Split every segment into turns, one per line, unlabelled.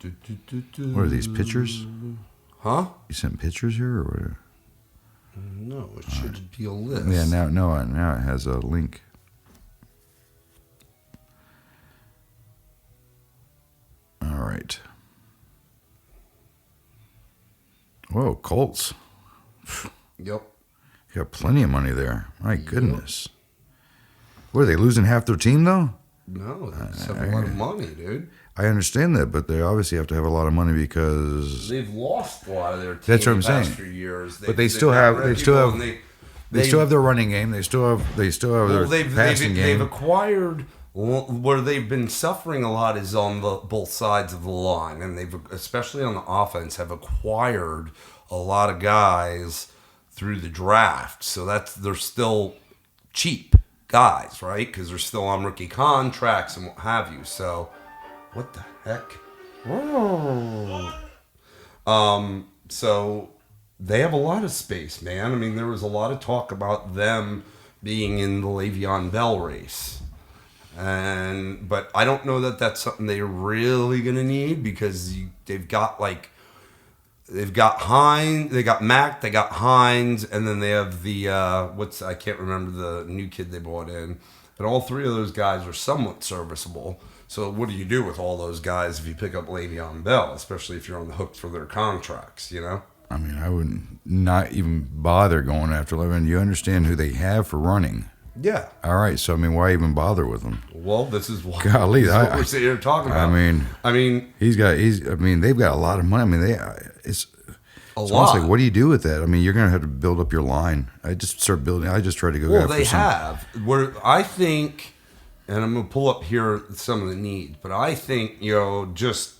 What are these pictures?
Huh?
You sent pictures here or what?
No, it should be a list.
Yeah, now it has a link. All right. Whoa, Colts.
Yep.
You got plenty of money there. My goodness. What, are they losing half their team, though?
No, they just have a lot of money, dude.
I understand that, but they obviously have to have a lot of money because
they've lost a lot of their team.
That's what I'm
the past
saying.
few years.
But they still have their running game. They still have their passing game.
They've acquired where they've been suffering a lot is on both sides of the line, and they've especially on the offense have acquired a lot of guys through the draft. So they're still cheap guys, right? Because they're still on rookie contracts and what have you. So. What the heck? So they have a lot of space, man. I mean, there was a lot of talk about them being in the Le'Veon Bell race. But I don't know that that's something they're really going to need because they've got Hines, they got Mack, they got Hines, and then they have the, I can't remember the new kid they brought in. But all three of those guys are somewhat serviceable. So what do you do with all those guys if you pick up Le'Veon Bell, especially if you're on the hook for their contracts, you know?
I mean, I wouldn't not even bother going after Le'Veon. You understand who they have for running.
Yeah.
All right, so I mean, why even bother with them?
Well, this is what
we're
sitting here talking about.
I mean, they've got a lot of money. I mean, it's a lot. Like, what do you do with that? I mean, you're going to have to build up your line. I just start building. I just try to go.
Well, they have. Where I think. And I'm going to pull up here some of the needs. But I think, just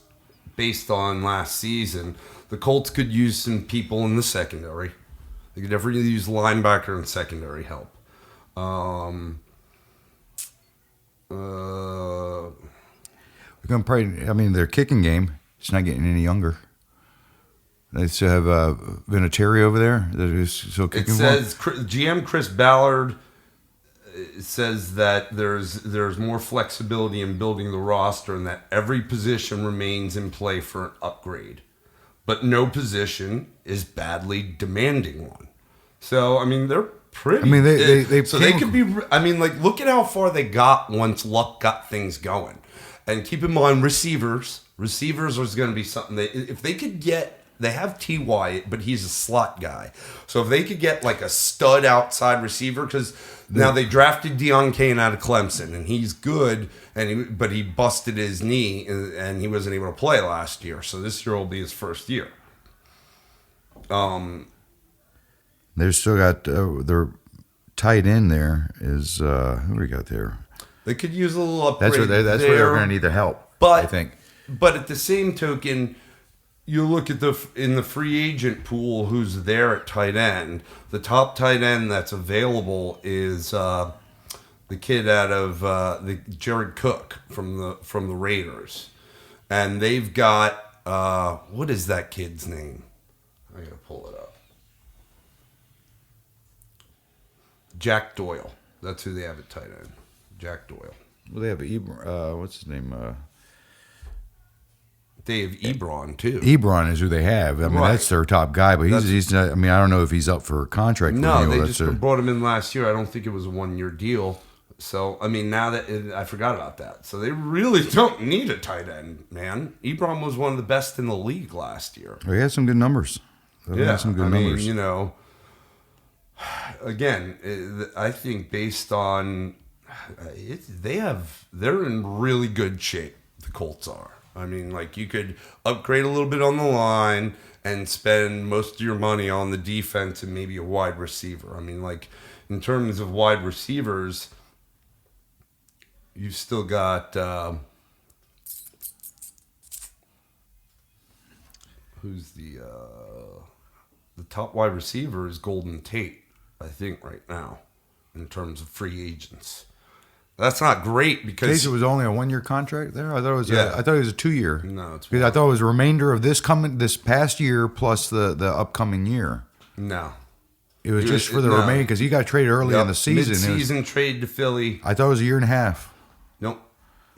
based on last season, the Colts could use some people in the secondary. They could definitely use linebacker and secondary help.
We're going to probably, I mean, their kicking game, it's not getting any younger. They still have Vinatieri over there that is still kicking.
It says GM Chris Ballard. It says that there's more flexibility in building the roster and that every position remains in play for an upgrade. But no position is badly demanding one. So, I mean, they're pretty... I mean, they could be... I mean, like, look at how far they got once Luck got things going. And keep in mind, receivers is going to be something that... If they could get... They have T.Y., but he's a slot guy. So if they could get, like, a stud outside receiver... Because... Now, they drafted Deion Kane out of Clemson, and he's good, but he busted his knee, and he wasn't able to play last year. So this year will be his first year.
They've still got their tight end there is, who we got there?
They could use a little upgrade.
That's where they're going to need the help, I think. But
at the same token... You look at in the free agent pool who's there at tight end. The top tight end that's available is the kid out of the Jared Cook from the Raiders, and they've got what is that kid's name? I gotta pull it up. Jack Doyle. That's who they have at tight end. Jack Doyle.
Well, they have what's his name?
They have Ebron too.
Ebron is who they have. I mean, that's their top guy, but he's not, I mean, I don't know if he's up for a contract.
No, they just brought him in last year. I don't think it was a 1-year deal. So, I mean, now that I forgot about that. So they really don't need a tight end, man. Ebron was one of the best in the league last year.
Well, he had some good numbers.
Numbers. Again, I think based on they're in really good shape. The Colts are. I mean, like, you could upgrade a little bit on the line and spend most of your money on the defense and maybe a wide receiver. I mean, like, in terms of wide receivers, you've still got who's the top wide receiver is Golden Tate, I think, right now, in terms of free agents. That's not great because
it was only a 1-year contract there. I thought it was. I thought it was a 2-year.
No, it's
because I thought it was a remainder of this past year plus the upcoming year.
No,
it was just for the remaining because he got traded early in the season.
Mid-season trade to Philly.
I thought it was a 1.5 years.
Nope,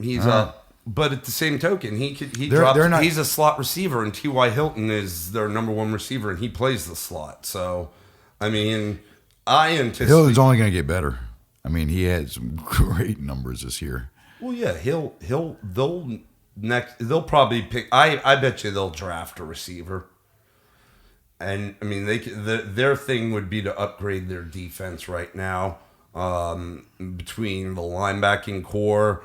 he's up. But at the same token,
They're not-
he's a slot receiver, and T.Y. Hilton is their number one receiver, and he plays the slot. So, I mean, I anticipate
Hilton's only going to get better. I mean, he had some great numbers this year.
Well, yeah, they'll probably pick. I bet you they'll draft a receiver. And I mean, their thing would be to upgrade their defense right now, between the linebacking core,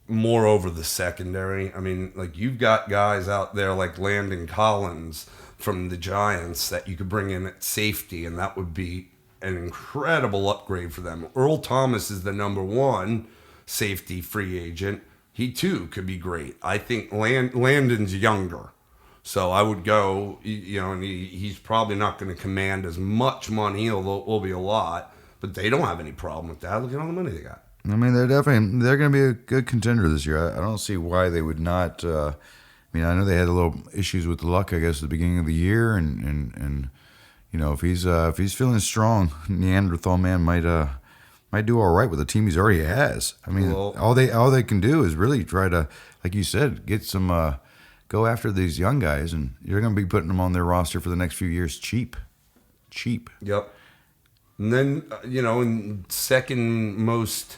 more over the secondary. I mean, like, you've got guys out there like Landon Collins from the Giants that you could bring in at safety, and that would be an incredible upgrade for them. Earl Thomas is the number one safety free agent. He too could be great. I think Landon's younger. So I would go, and he's probably not going to command as much money, although it will be a lot. But they don't have any problem with that. Look at all the money they got.
I mean, they're going to be a good contender this year. I don't see why they would not. I know they had a little issues with the luck, I guess, at the beginning of the year, and if he's feeling strong, Neanderthal man might do all right with the team he already has. I mean, all they can do is really try to, like you said, get some. Go after these young guys, and you're going to be putting them on their roster for the next few years cheap.
Yep. And then, in second most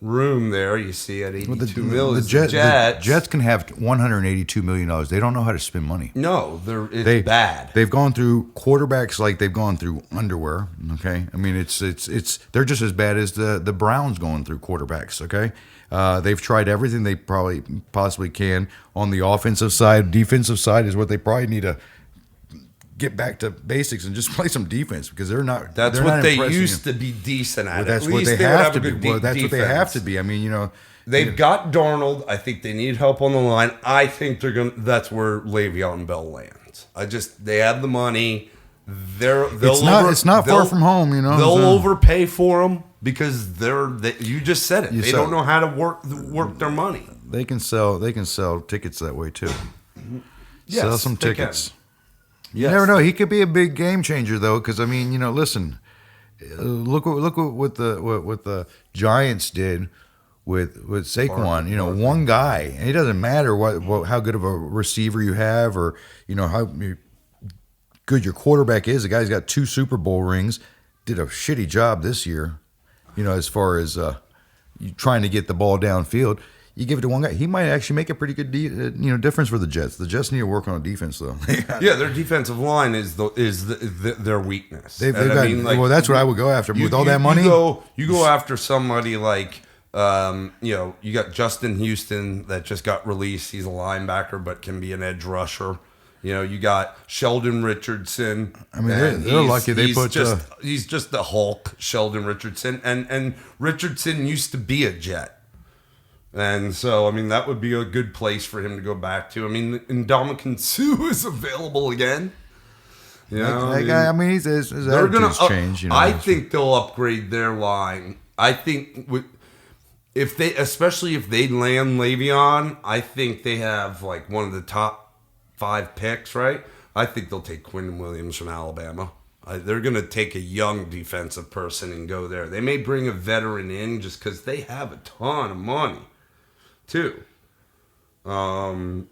room there, you see at $82 million.
The Jets can have $182 million. They don't know how to spend money.
No, it's bad.
They've gone through quarterbacks like they've gone through underwear. Okay, I mean it's they're just as bad as the Browns going through quarterbacks. Okay, they've tried everything they probably possibly can on the offensive side. Defensive side is what they probably need to get back to basics and just play some defense, because they're not.
That's
they're
what
not
they
impressing
used
you.
to be decent at.
Well, that's
at
what
least
they have to
have a
be.
good
Well, that's what they
defense.
have to be. I mean,
they've got Darnold. I think they need help on the line. I think they're gonna. That's where Le'Veon Bell lands. They have the money.
It's not far from home.
They'll overpay for them because you just said it. They don't know how to work their money.
They can sell tickets that way too.
Yes,
sell some
they
tickets.
can.
You never know. He could be a big game changer though, because I mean, listen, look what the Giants did with Saquon. One guy, and it doesn't matter how good of a receiver you have, or how good your quarterback is. The guy's got 2 Super Bowl rings. Did a shitty job this year, as far as trying to get the ball downfield. You give it to one guy, he might actually make a pretty good difference for the Jets. The Jets need to work on defense though.
Yeah, their defensive line is their weakness.
That's what I would go after. With all that money,
you go after somebody like you got Justin Houston that just got released. He's a linebacker but can be an edge rusher. You got Sheldon Richardson.
I mean, they're lucky they put.
He's just the Hulk, Sheldon Richardson, and Richardson used to be a Jet. And so, I mean, that would be a good place for him to go back to. I mean, Ndamukong Suh is available again.
That guy, I mean, his attitude's changed.
I think they'll upgrade their line. I think especially if they land Le'Veon, I think they have like one of the top 5 picks, right? I think they'll take Quinn Williams from Alabama. They're going to take a young defensive person and go there. They may bring a veteran in just because they have a ton of money. Too. You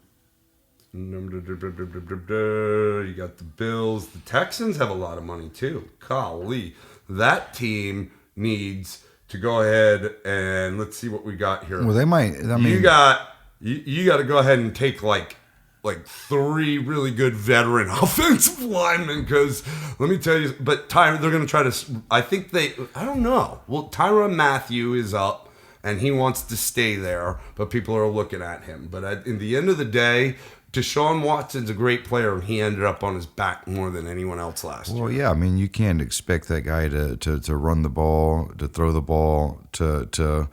got the Bills. The Texans have a lot of money too. Golly. That team needs to go ahead and let's see what we got here.
Well, they might. I mean,
you got to go ahead and take like 3 really good veteran offensive linemen, because let me tell you, but they're going to try to. I don't know. Well, Tyrann Mathieu is up. And he wants to stay there, but people are looking at him. But in the end of the day, Deshaun Watson's a great player, and he ended up on his back more than anyone else last year.
Well, yeah, I mean, you can't expect that guy to run the ball, to throw the ball, to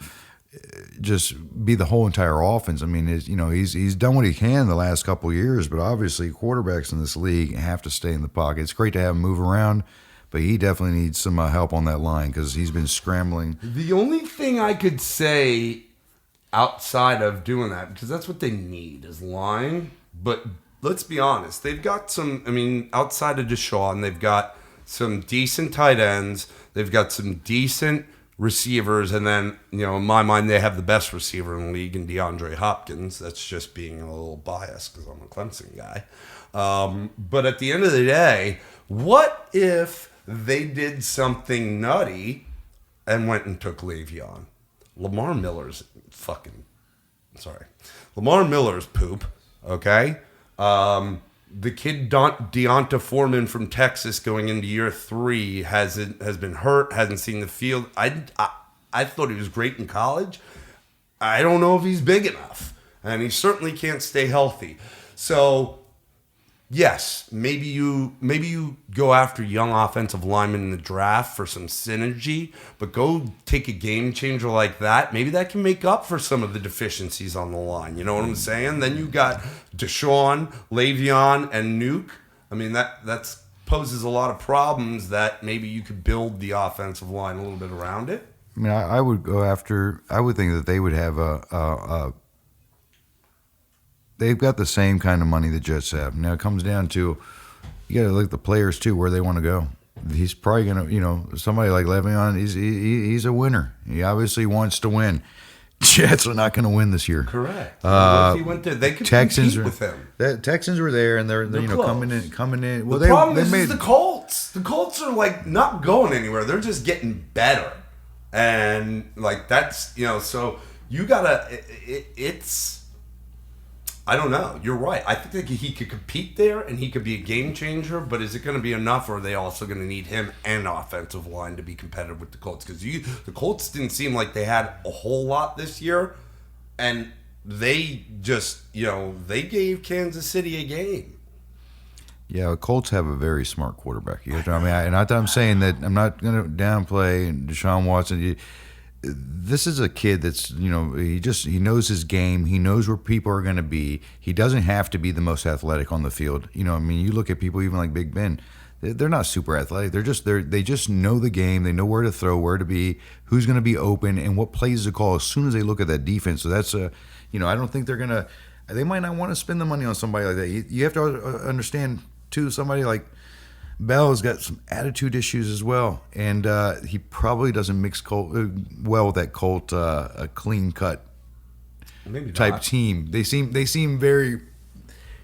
just be the whole entire offense. I mean, he's done what he can the last couple of years, but obviously quarterbacks in this league have to stay in the pocket. It's great to have him move around, but he definitely needs some help on that line because he's been scrambling.
The only thing I could say outside of doing that, because that's what they need, is line. But let's be honest. They've got outside of Deshaun, they've got some decent tight ends. They've got some decent receivers, and then, in my mind, they have the best receiver in the league in DeAndre Hopkins. That's just being a little biased because I'm a Clemson guy. But at the end of the day, what if they did something nutty and went and took Le'Veon? Lamar Miller's poop, okay? The kid Deonta Foreman from Texas going into year 3 has been hurt, hasn't seen the field. I thought he was great in college. I don't know if he's big enough, and he certainly can't stay healthy. So, yes, maybe you go after young offensive linemen in the draft for some synergy, but go take a game changer like that. Maybe that can make up for some of the deficiencies on the line. You know what I'm saying? Then you got Deshaun, Le'Veon, and Nuke. I mean, that poses a lot of problems that maybe you could build the offensive line a little bit around it.
I mean, I would go after. I would think that they would have they've got the same kind of money the Jets have. Now it comes down to, you got to look at the players too, where they want to go. He's probably gonna, somebody like Le'Veon, he's a winner. He obviously wants to win. Jets are not going to win this year.
Correct. What if he went there? They could compete with him.
The Texans were there, and they're coming in. Well,
the problem is the Colts. The Colts are like not going anywhere. They're just getting better, and like that's So you gotta. It's. I don't know. You're right. I think that he could compete there and he could be a game changer, but is it going to be enough, or are they also going to need him and offensive line to be competitive with the Colts? Because the Colts didn't seem like they had a whole lot this year, and they just, they gave Kansas City a game.
Yeah, the Colts have a very smart quarterback. Not that I'm saying that, I'm not going to downplay Deshaun Watson. This is a kid that's, he knows his game. He knows where people are going to be. He doesn't have to be the most athletic on the field. You look at people even like Big Ben. They're not super athletic. They just know the game. They know where to throw, where to be, who's going to be open, and what plays to call as soon as they look at that defense. So that's I don't think they might not want to spend the money on somebody like that. You have to understand too, somebody like Bell has got some attitude issues as well, and he probably doesn't mix well with that Colt a clean cut type team. They seem very.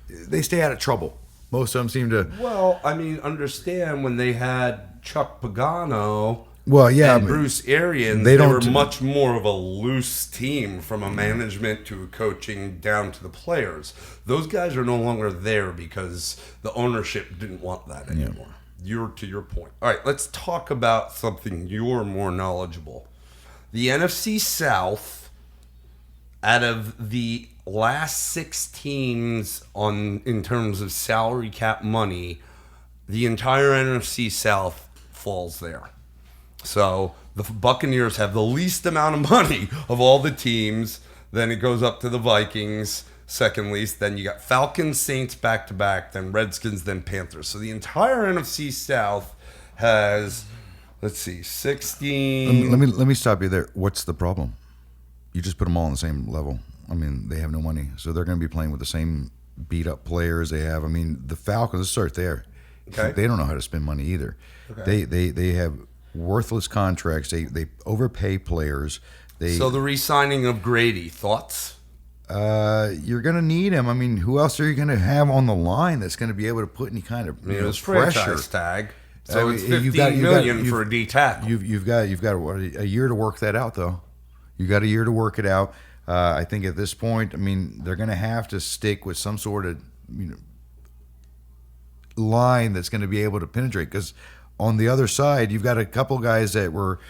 They stay out of trouble. Most of them seem to.
Well, understand when they had Chuck Pagano.
Well, yeah,
and Bruce Arians, they were much more of a loose team from a management to coaching down to the players. Those guys are no longer there because the ownership didn't want that anymore. Yeah. To your point. All right, let's talk about something you're more knowledgeable. The NFC South, out of the last 6 teams in terms of salary cap money, the entire NFC South falls there. So the Buccaneers have the least amount of money of all the teams. Then it goes up to the Vikings, second least. Then you got Falcons, Saints back-to-back, then Redskins, then Panthers. So the entire NFC South has, 16.
Let me stop you there. What's the problem? You just put them all on the same level. They have no money. So they're going to be playing with the same beat-up players they have. The Falcons, let's start there. Okay. They don't know how to spend money either. Okay. They have worthless contracts. They overpay players.
So the re-signing of Grady, thoughts?
You're going to need him. Who else are you going to have on the line that's going to be able to put any kind of
pressure? Franchise tag. So it's $15 million for a D tackle.
You've got a year to work that out, though. You got a year to work it out. I think at this point, they're going to have to stick with some sort of line that's going to be able to penetrate, because on the other side, you've got a couple guys that were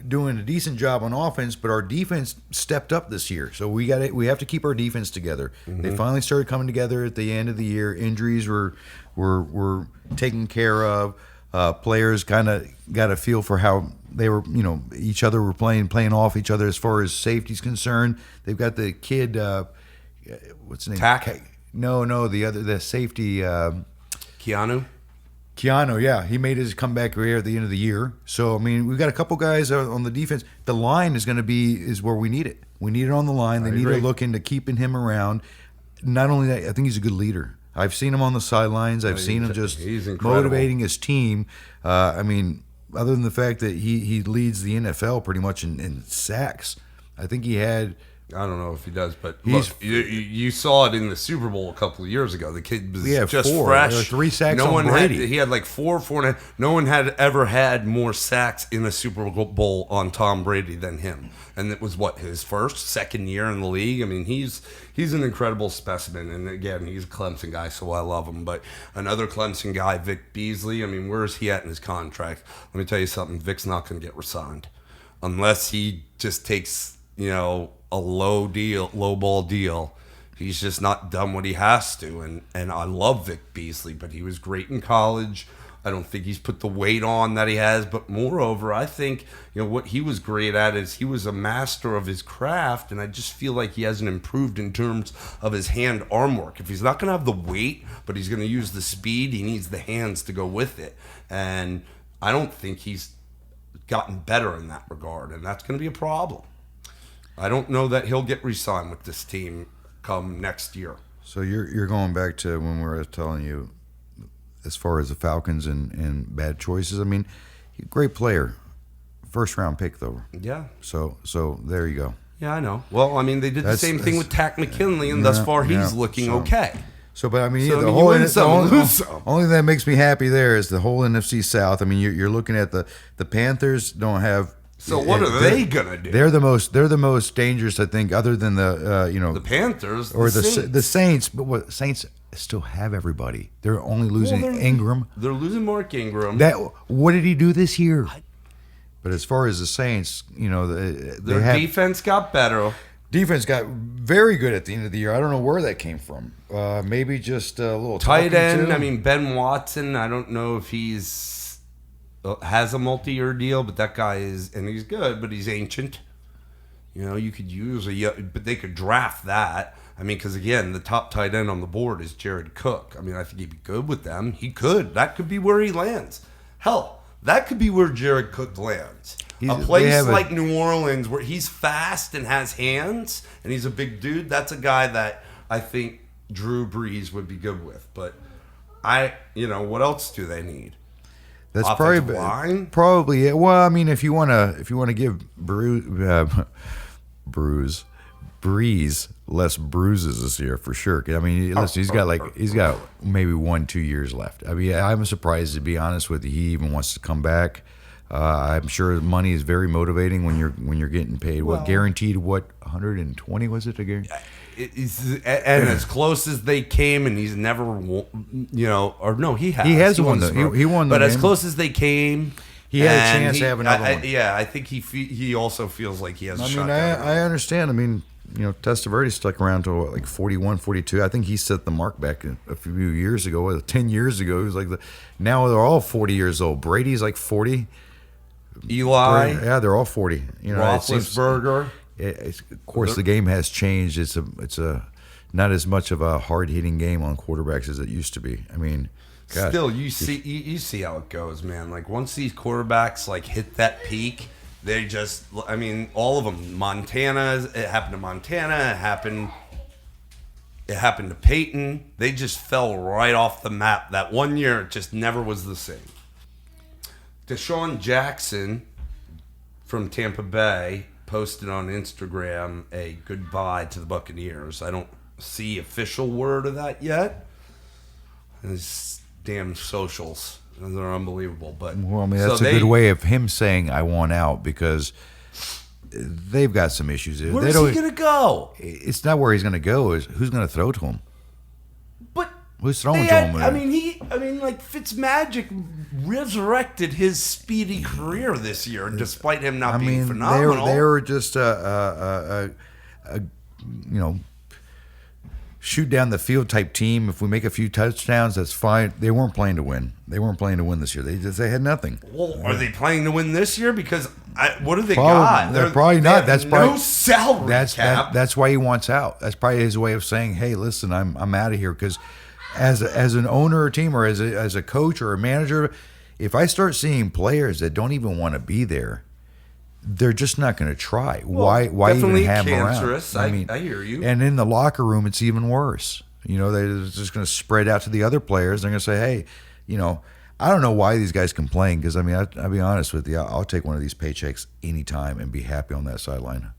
doing a decent job on offense, but our defense stepped up this year. So we have to keep our defense together. Mm-hmm. They finally started coming together at the end of the year. Injuries were taken care of. Players kind of got a feel for how they were, each other were playing off each other as far as safety's concerned. They've got the kid, what's his name?
Tack.
No, the safety.
Keanu,
yeah. He made his comeback career at the end of the year. So, we've got a couple guys on the defense. The line is where we need it. We need it on the line. They need to look into keeping him around. Not only that, I think he's a good leader. I've seen him on the sidelines. I've seen him just motivating his team. other than the fact that he leads the NFL pretty much in sacks. I think he had.
I don't know if he does, but look, you saw it in the Super Bowl a couple of years ago. The kid was just fresh.
There were 3 sacks
no
on
one
Brady.
He had like 4.5. No one had ever had more sacks in a Super Bowl on Tom Brady than him. And it was his second year in the league. I mean, he's an incredible specimen. And again, he's a Clemson guy, so I love him. But another Clemson guy, Vic Beasley. I mean, where is he at in his contract? Let me tell you something. Vic's not going to get re-signed unless he just takes, a low ball deal. He's just not done what he has to. And I love Vic Beasley, but he was great in college. I don't think he's put the weight on that he has. But moreover, I think, what he was great at is he was a master of his craft. And I just feel like he hasn't improved in terms of his hand-arm work. If he's not going to have the weight, but he's going to use the speed, he needs the hands to go with it. And I don't think he's gotten better in that regard. And that's going to be a problem. I don't know that he'll get re-signed with this team come next year.
So you're going back to when we were telling you, as far as the Falcons and bad choices. I mean, great player, first round pick though.
Yeah.
So there you go.
Yeah, I know. Well, I mean, they did the same thing with Tack McKinley, and thus far he's looking okay.
So, but I mean,
So,
the
you
whole
win some, lose some.
only thing that makes me happy there is the whole NFC South. I mean, you're looking at the Panthers don't have.
So what are they gonna do?
They're the most dangerous, I think, other than the
Panthers
or
the Saints.
The Saints. But what Saints still have everybody. They're only losing Ingram.
They're losing Mark Ingram.
What did he do this year? But as far as the Saints,
their defense got better.
Defense got very good at the end of the year. I don't know where that came from. Maybe just a little
tight end.
Too.
I mean, Ben Watson. I don't know if has a multi-year deal, but that guy is, and he's good, but he's ancient. You could use but they could draft that. I mean, because again, the top tight end on the board is Jared Cook. I mean, I think he'd be good with them. He could. That could be where he lands. Hell, that could be where Jared Cook lands. A place like New Orleans where he's fast and has hands, and he's a big dude. That's a guy that I think Drew Brees would be good with. But what else do they need?
That's
offensive line?
Probably. Yeah. Well, I mean, if you want to give Breeze less bruises this year for sure. I mean, listen, he's got maybe 1-2 years left. I mean, I'm surprised, to be honest with you, he even wants to come back. I'm sure money is very motivating when you're getting paid. Guaranteed 120 was it again?
And as close as they came, and he's never, or no, he has.
He won the
but as
game.
close as they came,
he had a chance to have another one.
Yeah, I think he also feels like he has.
I understand. I mean, Testaverde stuck around to like 41, 42. I think he set the mark back a few years ago. 10 years ago, he was like now they're all 40 years old. Brady's like 40.
Eli,
they're all 40.
Roethlisberger.
Of course, the game has changed. It's a not as much of a hard hitting game on quarterbacks as it used to be. I mean, God,
still you see how it goes, man. Like once these quarterbacks hit that peak, they just. I mean, all of them. It happened to Montana. It happened to Peyton. They just fell right off the map. That one year, it just never was the same. Deshaun Jackson from Tampa Bay posted on Instagram a goodbye to the Buccaneers. I don't see official word of that yet. These damn socials, they're unbelievable. But
well, I mean, that's a good way of him saying I want out, because they've got some issues.
Where's he going to go?
It's not where he's going to go. Is who's going to throw to him?
But
who's throwing to him?
I mean, Fitzmagic resurrected his speedy career this year, despite him not being phenomenal.
They were just shoot down the field type team. If we make a few touchdowns, that's fine. They weren't playing to win. They weren't playing to win this year. They had nothing.
Well, are they playing to win this year? Because what do they got?
They're probably not. That's
no salary cap.
That's why he wants out. That's probably his way of saying, "Hey, listen, I'm out of here." Because as an owner or team, or as a coach or a manager, if I start seeing players that don't even want to be there, they're just not going to try. Why even have them around?
I hear you.
And in the locker room, it's even worse. They're just going to spread out to the other players. They're going to say, hey, I don't know why these guys complain because I mean I'll be honest with you, I'll take one of these paychecks anytime and be happy on that sideline.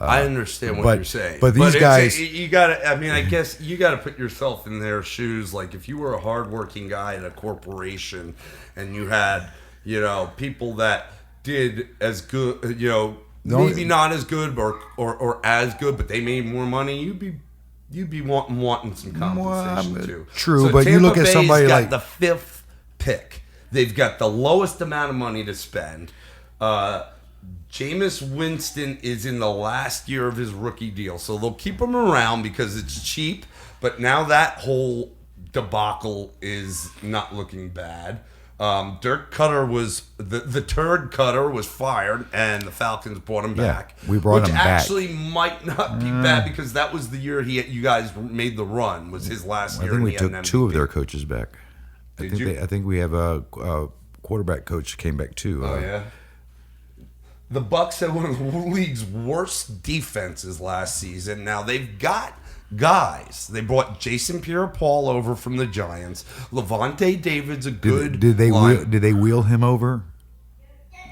I understand what you're saying,
but these guys,
you got to. I mean, I guess you got to put yourself in their shoes. Like if you were a hardworking guy at a corporation, and you had people that did as good, maybe not as good or as good, but they made more money. You'd be wanting some compensation too.
True,
so
but
Tampa
you look at
Bay's
somebody
got
like
the 5th pick. They've got the lowest amount of money to spend. Jameis Winston is in the last year of his rookie deal, so they'll keep him around because it's cheap. But now that whole debacle is not looking bad. Dirk Cutter was the turd cutter was fired, and the Falcons brought him back.
We brought him back.
Which actually might not be bad because that was the year you guys made the run. Was his last year?
I think we took 2 of their coaches back. I think we have a quarterback coach came back too.
Oh yeah. The Bucs had one of the league's worst defenses last season. Now they've got guys. They brought Jason Pierre-Paul over from the Giants. Levante David's a good.
Did they wheel him over?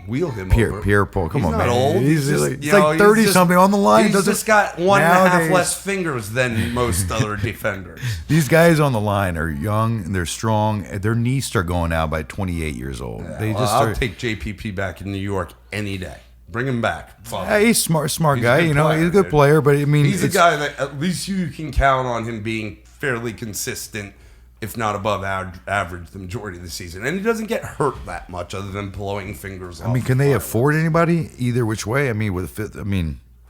Wheel him
over.
over.
Pierre-Paul, come
He's
on,
not
man.
Old.
He's
just,
like, 30-something on the line.
He's just got 1.5 less fingers than most other defenders.
These guys on the line are young and they're strong. Their knees start going out by 28 years old.
Yeah, I'll take JPP back in New York any day. Bring him back.
Yeah, he's smart guy.
He's
a good player. But I mean,
he's a guy that at least you can count on him being fairly consistent, if not above average, the majority of the season. And he doesn't get hurt that much, other than blowing fingers off.
I mean, can they afford anybody either which way? I mean,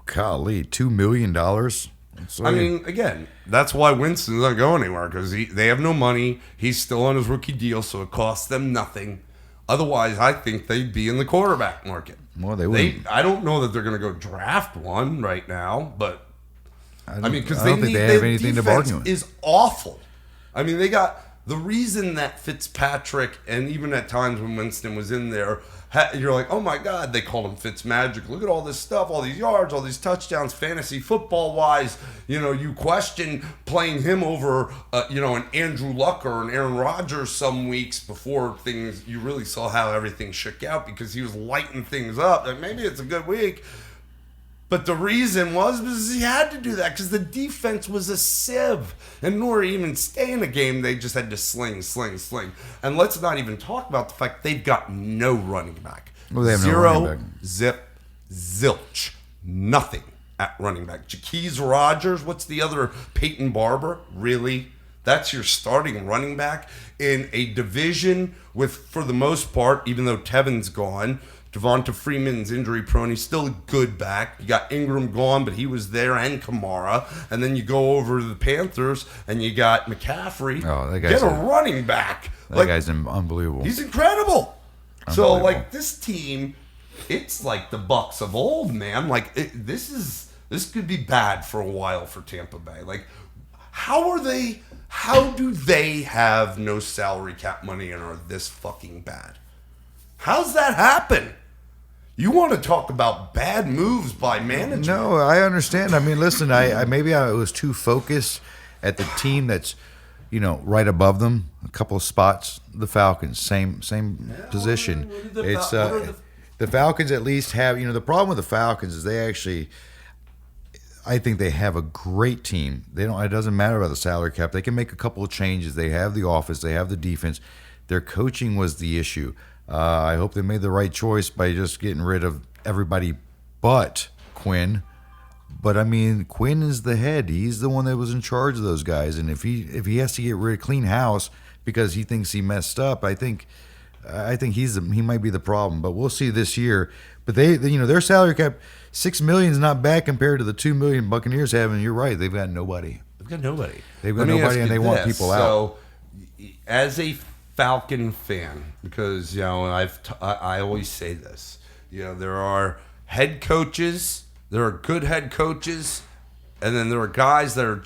golly, $2 million.
I mean, again, that's why Winston's not going anywhere because they have no money. He's still on his rookie deal, so it costs them nothing. Otherwise, I think they'd be in the quarterback market.
Well, they would.
I don't know that they're going to go draft one right now, but I mean, because
I don't think they have anything to bargain with.
Is awful. I mean, they got the reason that Fitzpatrick and even at times when Winston was in there, you're like, oh my God, they called him Fitzmagic. Look at all this stuff, all these yards, all these touchdowns, fantasy football wise. You question playing him over, an Andrew Luck or an Aaron Rodgers some weeks before you really saw how everything shook out because he was lighting things up. Like maybe it's a good week. But the reason was because he had to do that because the defense was a sieve. And in order to even stay in a game, they just had to sling. And let's not even talk about the fact they've got no running back.
Well, they have
Zero,
no running back.
zip, zilch. Nothing at running back. Jaquez Rogers, what's the other? Peyton Barber? Really? That's your starting running back in a division with, for the most part, even though Tevin's gone, Devonta Freeman's injury prone. He's still a good back. You got Ingram gone, but he was there, and Kamara. And then you go over to the Panthers, and you got McCaffrey.
Oh, that guy's
Get a running back.
That guy's unbelievable.
He's incredible. So, this team, it's like the Bucs of old, man. This could be bad for a while for Tampa Bay. How do they have no salary cap money and are this fucking bad? How's that happen? You want to talk about bad moves by management?
No, I understand. I mean, listen, I was too focused at the team that's, right above them, a couple of spots. The Falcons, same position. The Falcons at least have, the problem with the Falcons is they actually, I think they have a great team. It doesn't matter about the salary cap. They can make a couple of changes. They have the offense. They have the defense. Their coaching was the issue. I hope they made the right choice by just getting rid of everybody but Quinn. But I mean, Quinn is the head. He's the one that was in charge of those guys. And if he has to get rid of clean house because he thinks he messed up, I think he might be the problem. But we'll see this year. But their salary cap, $6 million is not bad compared to the $2 million Buccaneers have. And you're right, they've got nobody.
They've got nobody,
and they want people out.
So, as a Falcon fan, because I always say this, there are head coaches, there are good head coaches, and then there are guys that are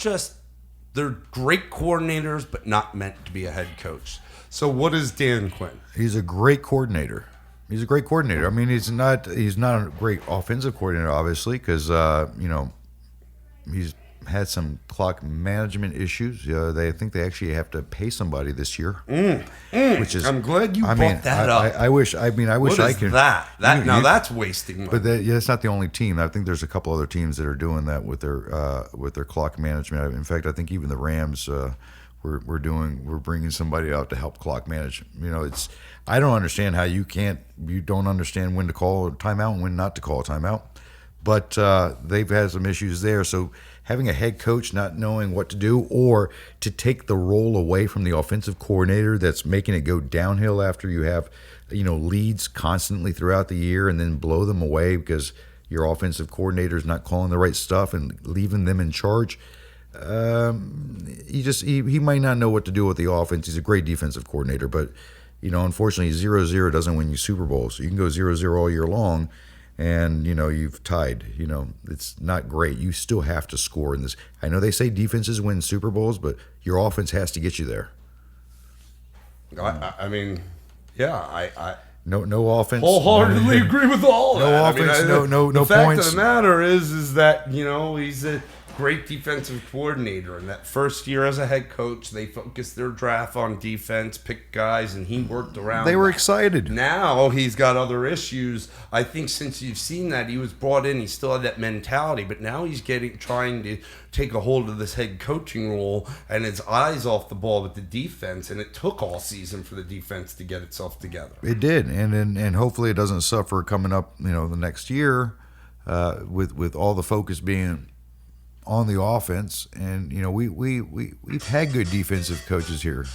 they're great coordinators but not meant to be a head coach. So what is Dan Quinn?
He's a great coordinator. I mean, he's not a great offensive coordinator, obviously, because he's had some clock management issues. They think they actually have to pay somebody this year, which is.
I'm glad you
I
brought
mean,
that up.
I wish. I mean, I wish
What
I
is
could.
that? That's wasting money.
But that's not the only team. I think there's a couple other teams that are doing that with their clock management. In fact, I think even the Rams. We're bringing somebody out to help clock manage. I don't understand how you don't understand when to call a timeout and when not to call a timeout. But they've had some issues there. So having a head coach not knowing what to do, or to take the role away from the offensive coordinator that's making it go downhill after you have, leads constantly throughout the year, and then blow them away because your offensive coordinator is not calling the right stuff and leaving them in charge. He might not know what to do with the offense. He's a great defensive coordinator, but unfortunately 0-0 doesn't win you Super Bowls. So you can go 0-0 all year long and you've tied. It's not great. You still have to score in this. I know they say defenses win Super Bowls, but your offense has to get you there.
I mean, yeah,
no offense.
Wholeheartedly agree with all
no
that.
Offense, no
the
points.
The fact of the matter is that he's a great defensive coordinator. And that first year as a head coach, they focused their draft on defense, picked guys, and he worked around.
They were
that.
excited.
Now he's got other issues. I think since you've seen that, he was brought in, he still had that mentality, but now he's trying to take a hold of this head coaching role, and his eyes off the ball with the defense. And it took all season for the defense to get itself together.
It did, and hopefully it doesn't suffer coming up, the next year, with all the focus being on the offense. And we've had good defensive coaches here.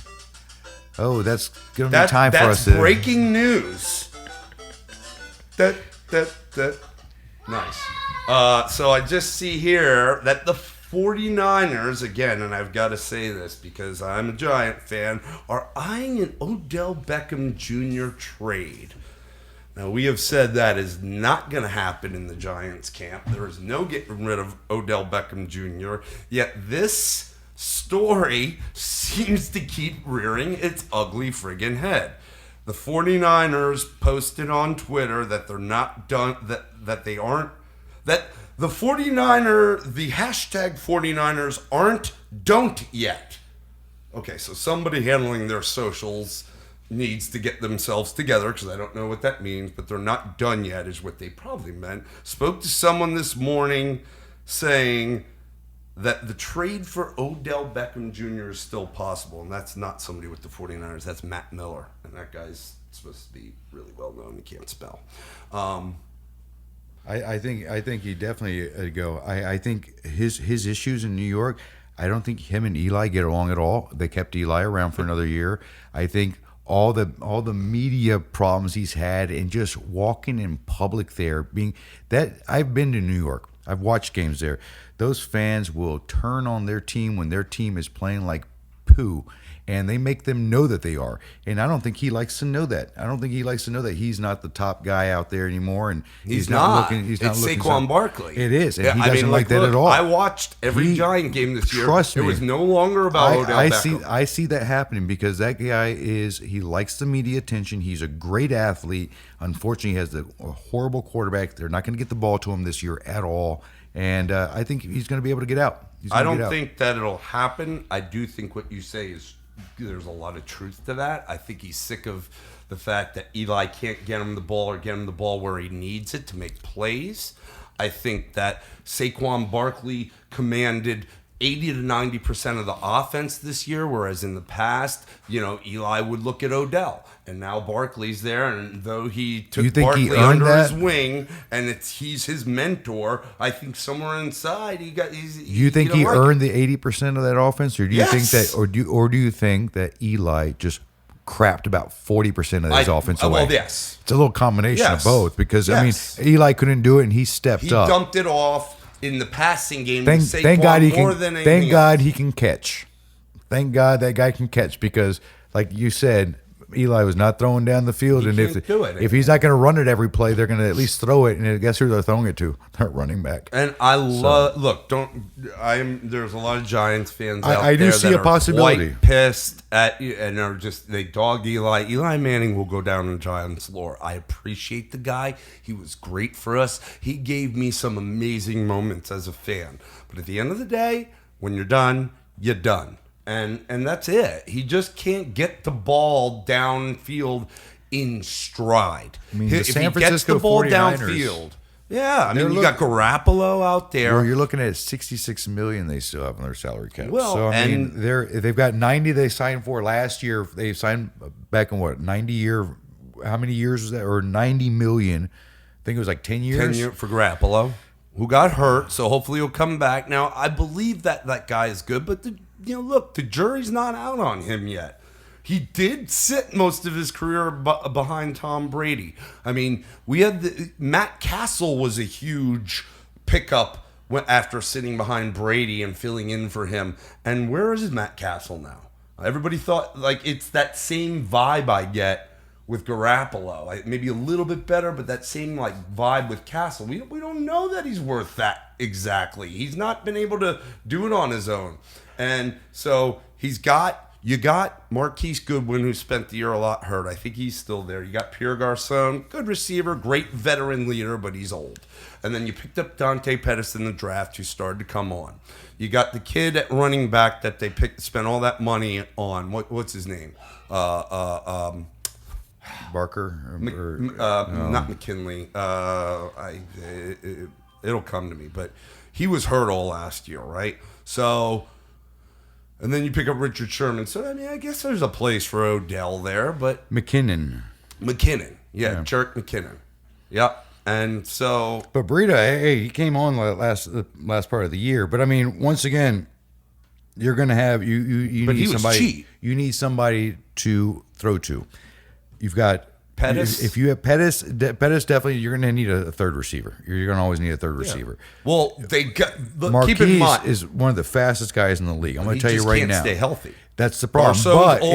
Oh, that's gonna be time for us.
That's breaking news. That nice. So I just see here that the 49ers, again, and I've got to say this because I'm a Giant fan, are eyeing an Odell Beckham Jr. trade. Now, we have said that is not going to happen in the Giants camp. There is no getting rid of Odell Beckham Jr., yet this story seems to keep rearing its ugly friggin' head. The 49ers posted on Twitter that they're not done, that they aren't, that the hashtag 49ers don't yet. Okay, so somebody handling their socials needs to get themselves together, because I don't know what that means, but they're not done yet is what they probably meant. Spoke to someone this morning saying that the trade for Odell Beckham Jr. is still possible, and that's not somebody with the 49ers. That's Matt Miller, and that guy's supposed to be really well known. He can't spell.
I think he definitely go. I think his issues in New York, I don't think him and Eli get along at all. They kept Eli around for another year. I think all the media problems he's had, and just walking in public there, being that I've been to New York. I've watched games there. Those fans will turn on their team when their team is playing like poo, and they make them know that they are. And I don't think he likes to know that. I don't think he likes to know that he's not the top guy out there anymore, and he's not looking. He's
it's
not looking.
Saquon Barkley.
It is, and he doesn't like that
look,
at all.
I watched every Giant game this year.
Trust me,
it was no longer about Odell Beckham.
I see that happening because that guy he likes the media attention. He's a great athlete. Unfortunately, he has a horrible quarterback. They're not going to get the ball to him this year at all. And I think he's going to be able to get out.
I don't think that it'll happen. I do think what you say is there's a lot of truth to that. I think he's sick of the fact that Eli can't get him the ball or get him the ball where he needs it to make plays. I think that Saquon Barkley commanded 80 to 90% of the offense this year, whereas in the past, Eli would look at Odell, and now Barkley's there, and though he took Barkley under his wing, and he's his mentor, I think somewhere inside
you think he earned the 80% of that offense, or do you think that, or do you think that Eli just crapped about 40% of his offense away?
Well, yes,
it's a little combination of both, because I mean, Eli couldn't do it, and he stepped up.
He dumped it off in the passing game.
Thank God he can catch. Thank God that guy can catch, because like you said, Eli was not throwing down the field,
He
and
can't do it
if he's not going to run it every play, they're going to at least throw it. And guess who they're throwing it to? They're running back.
And I love look. There's a lot of Giants fans out
I do
there
see
that
a
are
possibility.
quite pissed at you and are just they dog Eli. Eli Manning will go down in Giants lore. I appreciate the guy. He was great for us. He gave me some amazing moments as a fan. But at the end of the day, when you're done, you're done. And that's it. He just can't get the ball downfield in stride.
I mean, the
if
San
he gets
Francisco
the ball
49ers,
downfield, yeah. I mean, you got Garoppolo out there.
Well, you're looking at $66 million they still have on their salary cap.
Well,
so I mean,
and-
they've got 90 they signed for last year. They signed back in what 90 year? How many years was that? Or 90 million? I think it was like 10 years.
10 years for Garoppolo, who got hurt. So hopefully he'll come back. Now I believe that guy is good, but look, the jury's not out on him yet. He did sit most of his career behind Tom Brady. I mean, we had Matt Castle was a huge pickup after sitting behind Brady and filling in for him. And where is Matt Castle now? Everybody thought like it's that same vibe I get with Garoppolo. Maybe a little bit better, but that same like vibe with Castle. We don't know that he's worth that exactly. He's not been able to do it on his own. And so you got Marquise Goodwin, who spent the year a lot hurt. I think he's still there. You got Pierre Garcon, good receiver, great veteran leader, but he's old. And then you picked up Dante Pettis in the draft, who started to come on. You got the kid at running back that they spent all that money on. What's his name?
Barker,
not McKinley. It'll come to me, but he was hurt all last year, right? So, and then you pick up Richard Sherman. So I mean, I guess there's a place for Odell there, but
McKinnon,
yeah. Jerk McKinnon, yep. And so,
but Breida, hey, he came on the last part of the year. But I mean, once again, you're going to have you
but
need
he was
somebody.
cheap.
You need somebody to throw to. You've got
Pettis.
If you have Pettis definitely you're going to need a third receiver. You're going to always need a third receiver.
Well, they got
Marquise
keep in mind
is one of the fastest guys in the league. I'm going
he
to tell you
just
right
can't
now.
stay healthy.
That's the problem.
Garcon's
But
old,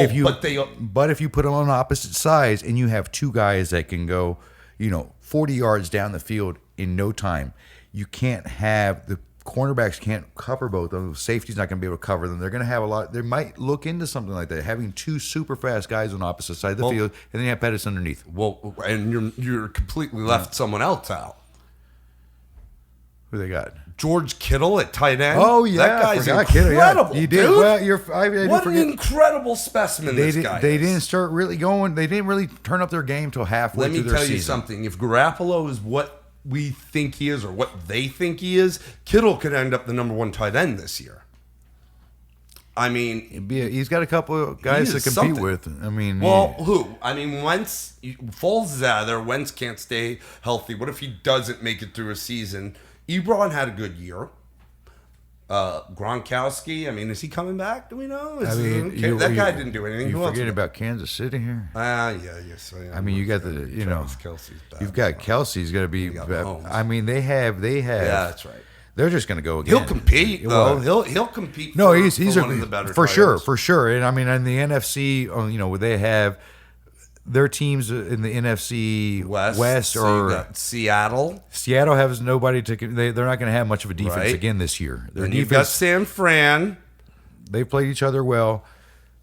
if you put them on opposite sides and you have two guys that can go, 40 yards down the field in no time, you can't have the cornerbacks can't cover both of them. Safety's not going to be able to cover them. They're going to have a lot. They might look into something like that, having two super fast guys on opposite sides of the field, and then you have Pettis underneath.
Well, and you're completely left someone else out.
Who they got?
George Kittle at tight end.
Oh yeah,
that guy's
Kittle,
incredible.
You did
dude.
well. I
what
forget.
an incredible specimen this guy is.
They didn't start really going. They didn't really turn up their game till halfway
Let me
through their
tell you
season.
something. If Garoppolo is what we think he is or what they think he is, Kittle could end up the number one tight end this year. I mean,
he's got a couple of guys to compete
something.
with. I mean,
who? I mean, Wentz Foles is out of there. Wentz can't stay healthy. What if he doesn't make it through a season? Ebron had a good year. Gronkowski, I mean, is he coming back? Do we know? That guy didn't do anything.
You forgetting about Kansas City here?
Yes.
I mean, you got the,
Kelsey's back.
You've got Kelsey's going to be. I mean, they have.
Yeah, that's right.
They're just going to go again.
He'll compete, though. He'll compete.
No, he's
one of the better
for
titles.
sure. And I mean, in the NFC, they have their teams in the NFC West
so
or
you got Seattle.
Seattle has nobody to. They're not going to have much of a defense again this year. Their
and
defense.
You've got San Fran.
They played each other well.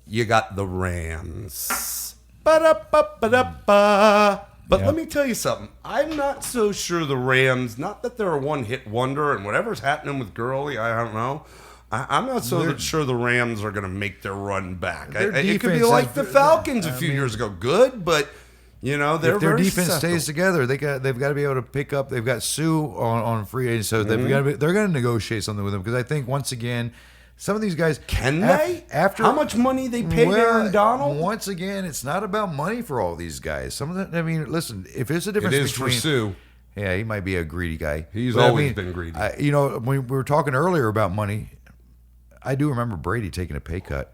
You got the Rams. Ba-da-ba-ba-da-ba. But let me tell you something. I'm not so sure the Rams, not that they're a one-hit wonder, and whatever's happening with Gurley, I don't know. I'm not so sure the Rams are going to make their run back. It could be like the Falcons a few years ago. Good, but, they're
if their
very
defense
susceptible.
stays together, they've got to be able to pick up. They've got Sue on free agent, so they're going to negotiate something with them because I think once again, some of these guys
can they after how much money they paid Aaron Donald.
Once again, it's not about money for all these guys. Some of them. I mean, listen, if there's a difference
it is
between
for Sue.
Yeah, he might be a greedy guy.
He's always been greedy.
When we were talking earlier about money, I do remember Brady taking a pay cut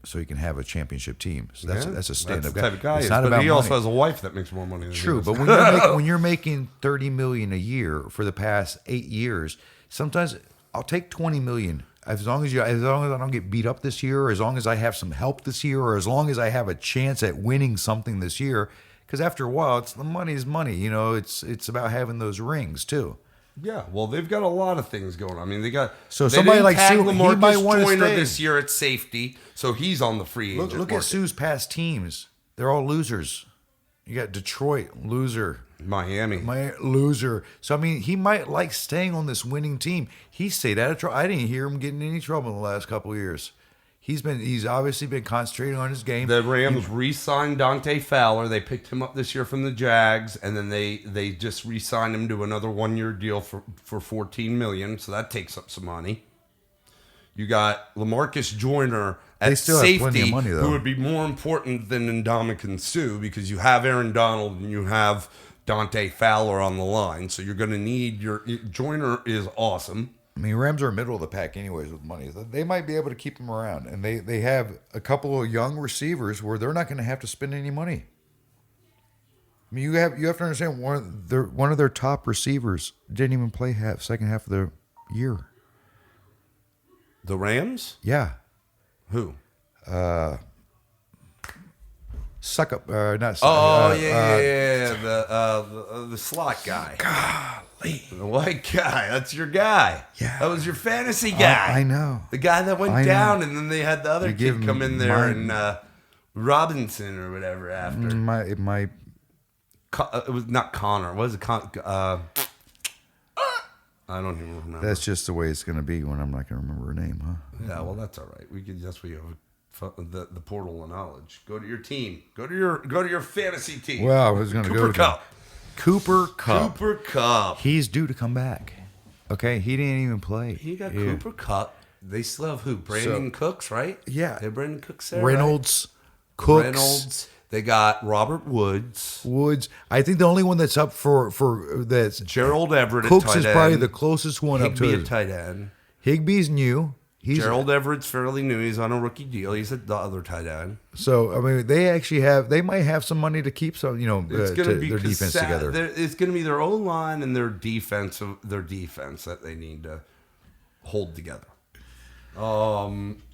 so he can have a championship team. So that's a stand-up
guy. Type of guy
it's not about
he
money.
also has a wife that makes more money than
True,
he
but when you're making $30 million a year for the past 8 years, sometimes I'll take $20 million as long as I don't get beat up this year, or as long as I have some help this year, or as long as I have a chance at winning something this year, because after a while, it's the money's money. You know, it's about having those rings too.
Yeah, well, they've got a lot of things going on. I mean, they
somebody
didn't
like
tag
Sue, he might
LaMarcus
want to
Joyner
stay
this year at safety, so he's on the free agent
Look
market.
at Sue's past teams. They're all losers. You got Detroit, loser.
Miami.
Loser. So, I mean, he might like staying on this winning team. He stayed out of trouble. I didn't hear him getting in any trouble in the last couple of years. He's obviously been concentrating on his game.
The Rams re-signed Dante Fowler. They picked him up this year from the Jags, and then they just re-signed him to another 1-year deal for $14 million. So that takes up some money. You got LaMarcus Joyner at
They still have plenty
safety,
of money, though.
who would be more important than Ndamukong Suh, because you have Aaron Donald and you have Dante Fowler on the line. So you're going to need Joyner is awesome.
I mean, Rams are middle of the pack anyways with money. They might be able to keep him around. And they have a couple of young receivers where they're not going to have to spend any money. I mean, you have to understand one of their top receivers didn't even play second half of the year.
The Rams?
Yeah.
Who?
Suck up, not suck.
Oh, yeah. The slot guy.
Golly.
The white guy. That's your guy.
Yeah.
That was your fantasy guy.
I know.
The guy that went
I
down,
know.
and then they had the other
You give
kid come
him
in there
mine.
and Robinson or whatever after.
My
It was not Connor. What was it? I don't even remember.
That's just the way it's going to be when I'm not going to remember her name, huh?
Yeah, well, that's all right. That's where you have the portal of knowledge. Go to your team. Go to your fantasy team.
Well, I was going to go
Cooper
to
Kupp.
Cooper Kupp.
Cooper Kupp.
He's due to come back. Okay, he didn't even play.
He got
Yeah.
Cooper Kupp. They still have who? Brandon Cooks, right?
Yeah.
They have Brandon Cooks there.
Reynolds,
right?
Cooks,
Reynolds. They got Robert Woods.
I think the only one that's up for that's
Gerald Everett at
Cooks
tight
is
end.
probably the closest one up
Higbee
to
at tight end.
Higbee's new.
Gerald Everett's fairly new. He's on a rookie deal. He's at the other tight end.
So I mean, they might have some money to keep some,
It's going to be
their defense together.
It's going to be their O line and their defense that they need to hold together.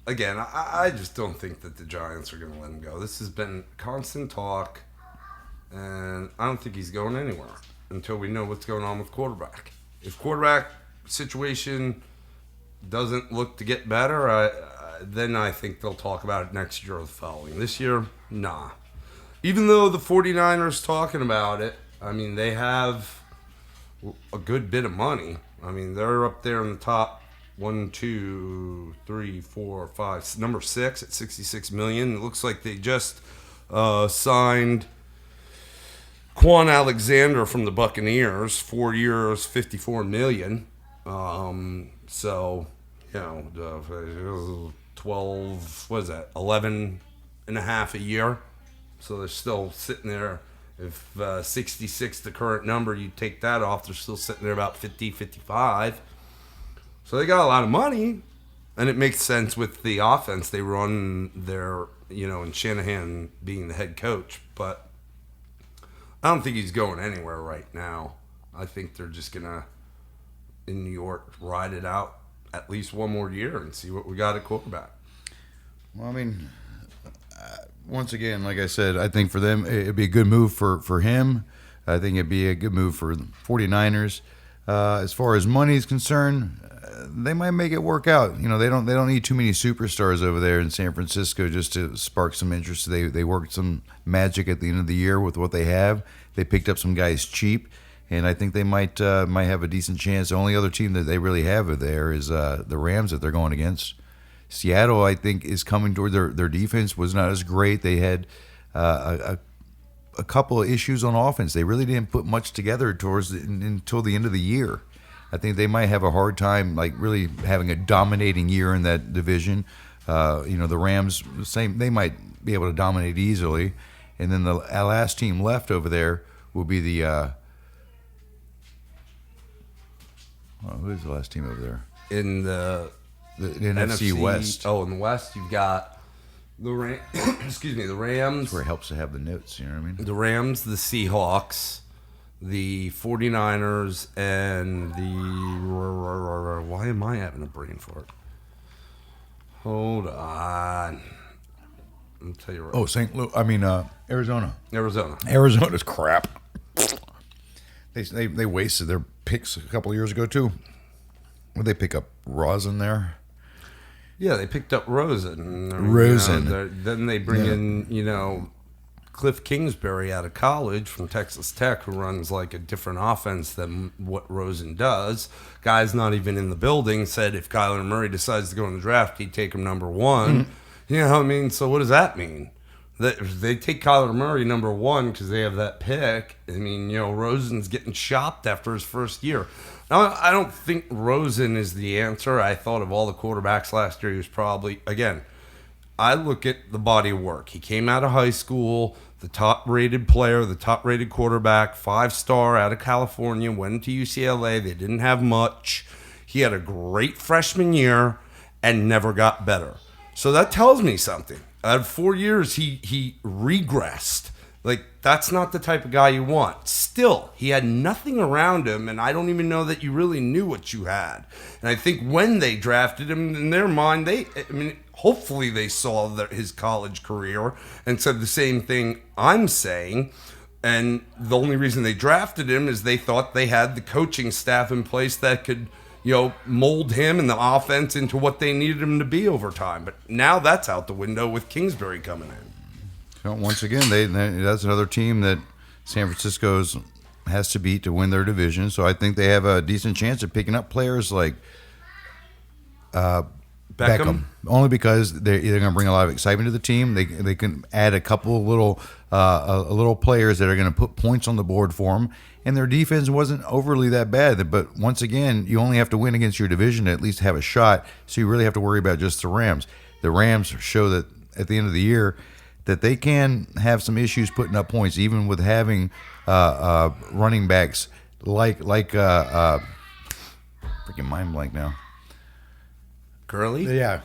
Again, I just don't think that the Giants are going to let him go. This has been constant talk, and I don't think he's going anywhere until we know what's going on with quarterback. If quarterback situation doesn't look to get better, then I think they'll talk about it next year or the following. This year, nah. Even though the 49ers talking about it, I mean, they have a good bit of money. I mean, they're up there in the top 1, 2, 3, 4, 5, number 6 at $66 million. It looks like they just signed Quan Alexander from the Buccaneers, 4 years, $54 million. So, 12, what is that, 11 and a half a year. So they're still sitting there. If 66, the current number, you take that off, they're still sitting there about 50, 55. So they got a lot of money, and it makes sense with the offense they run there, and Shanahan being the head coach. But I don't think he's going anywhere right now. I think they're just going to, in New York, ride it out at least one more year and see what we got at quarterback.
Well, I mean, once again, like I said, I think for them, it'd be a good move for him. I think it'd be a good move for the 49ers. As far as money is concerned, they might make it work out. They don't need too many superstars over there in San Francisco just to spark some interest. They worked some magic at the end of the year with what they have. They picked up some guys cheap, and I think they might have a decent chance. The only other team that they really have there is the Rams that they're going against. Seattle, I think, is coming toward their defense was not as great. They had a couple of issues on offense. They really didn't put much together until the end of the year. I think they might have a hard time, like, really having a dominating year in that division. The Rams, same. They might be able to dominate easily, and then the last team left over there will be the. Who's the last team over there?
In the
NFC West.
Oh, in the West, you've got the the Rams.
That's where it helps to have the notes. You know what I mean?
The Rams, the Seahawks, the 49ers, and the... Why am I having a brain fart? Hold on. I'll tell you right.
Oh, St. Louis. I mean, Arizona.
Arizona.
Arizona's crap. They wasted their picks a couple of years ago too. Would they pick up Rosen there?
Yeah, they picked up Rosen. Then they bring in, Cliff Kingsbury out of college from Texas Tech, who runs like a different offense than what Rosen does. Guy's not even in the building. Said if Kyler Murray decides to go in the draft, he'd take him number one.
Mm-hmm.
You know what I mean? So what does that mean? They take Kyler Murray number one because they have that pick. I mean, Rosen's getting shopped after his first year. Now, I don't think Rosen is the answer. I thought of all the quarterbacks last year, he was probably, again, I look at the body of work. He came out of high school, the top-rated player, the top-rated quarterback, 5-star out of California, went to UCLA. They didn't have much. He had a great freshman year and never got better. So that tells me something. Out of 4 years, he regressed. Like, that's not the type of guy you want. Still, he had nothing around him, and I don't even know that you really knew what you had. And I think when they drafted him, in their mind, hopefully they saw his college career and said the same thing I'm saying. And the only reason they drafted him is they thought they had the coaching staff in place that could, mold him and the offense into what they needed him to be over time. But now that's out the window with Kingsbury coming in.
Once again, that's another team that San Francisco's has to beat to win their division. So I think they have a decent chance of picking up players like Beckham, only because they're either going to bring a lot of excitement to the team. They can add a couple of little players that are going to put points on the board for them. And their defense wasn't overly that bad. But once again, you only have to win against your division to at least have a shot. So you really have to worry about just the Rams. The Rams show that at the end of the year that they can have some issues putting up points, even with having running backs like freaking mind blank now.
Gurley?
Yeah.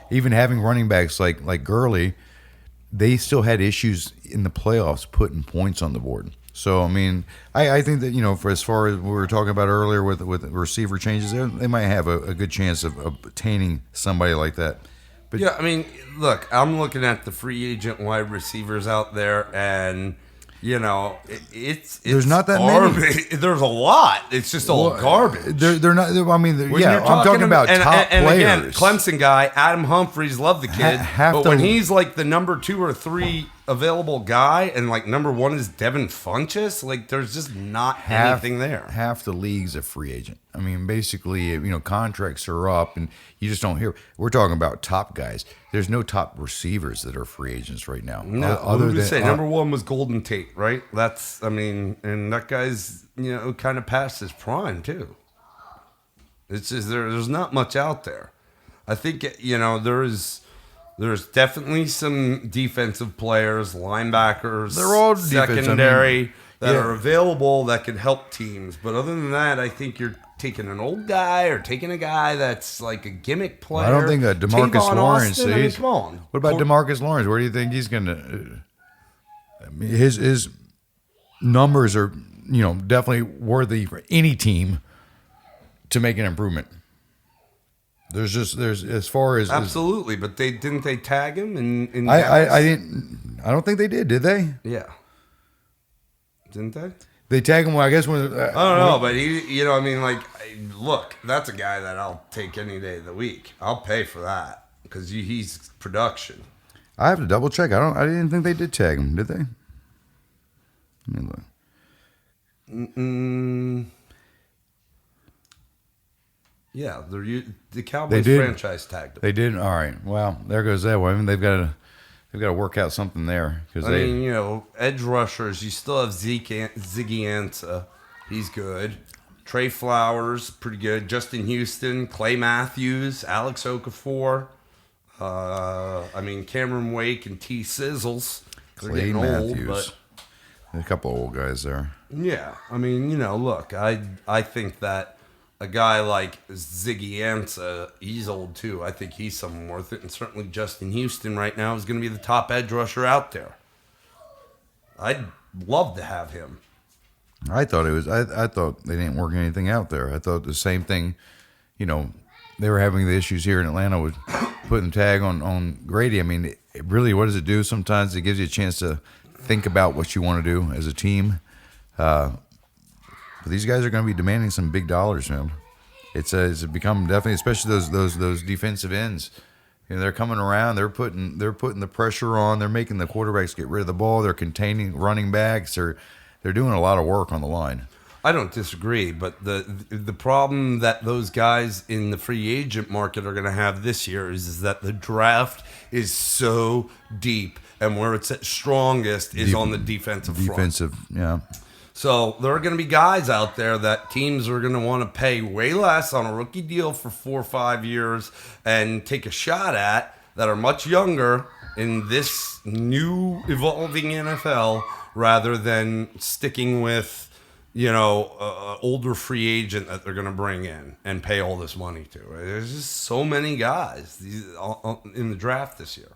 Even having running backs like Gurley, they still had issues in the playoffs putting points on the board. So I mean, I think that for as far as we were talking about earlier with receiver changes, they might have a good chance of obtaining somebody like that. But
yeah, I mean, look, I'm looking at the free agent wide receivers out there, and it's
there's not that
garbage.
many.
There's a lot. It's just all garbage.
They're not. I mean, I'm talking about top
and
players.
Again, Clemson guy, Adam Humphries, love the kid, but when he's like the number 2 or 3 available guy, and like number 1 is Devin Funchess, like there's just not anything there.
Half the league's a free agent. I mean, basically, contracts are up, and you just don't hear. We're talking about top guys. There's no top receivers that are free agents right now.
No, other than number 1 was Golden Tate, right? And that guy's kind of past his prime too. It's just there's not much out there. I think there's definitely some defensive players, linebackers,
they're all
secondary that are available that can help teams. But other than that, I think you're taking an old guy or taking a guy that's like a gimmick player.
I don't think DeMarcus Lawrence.
Come on.
What about DeMarcus Lawrence? Where do you think he's going to? I mean, his numbers are definitely worthy for any team to make an improvement. There's as far as
absolutely, but they tag him in
I didn't. I don't think they did they?
Yeah, didn't they?
They tag him. Well, I guess when
I don't know, but he, look, that's a guy that I'll take any day of the week. I'll pay for that because he's production.
I have to double check. I didn't think they did tag him. Did they? Let me look.
Yeah, the Cowboys franchise tagged him.
They did. All right. Well, there goes that one. I mean, they've got to work out something there because
edge rushers. You still have Ziggy Ansah. He's good. Trey Flowers, pretty good. Justin Houston, Clay Matthews, Alex Okafor. Cameron Wake and T. Sizzles.
Clay Matthews. A couple of old guys there.
Yeah. Look, I think that a guy like Ziggy Ansah, he's old too. I think he's someone worth it. And certainly Justin Houston right now is going to be the top edge rusher out there. I'd love to have him.
I thought I thought they didn't work anything out there. I thought the same thing, they were having the issues here in Atlanta with putting the tag on Grady. I mean, really, what does it do? Sometimes it gives you a chance to think about what you want to do as a team. But these guys are going to be demanding some big dollars, man. It's become definitely, especially those defensive ends. You know, they're coming around. They're putting the pressure on. They're making the quarterbacks get rid of the ball. They're containing running backs. They're doing a lot of work on the line.
I don't disagree, but the problem that those guys in the free agent market are going to have this year is that the draft is so deep, and where it's at strongest is on the defensive front.
Yeah.
So there are going to be guys out there that teams are going to want to pay way less on a rookie deal for 4 or 5 years and take a shot at that are much younger in this new evolving NFL rather than sticking with, older free agent that they're going to bring in and pay all this money to. There's just so many guys in the draft this year.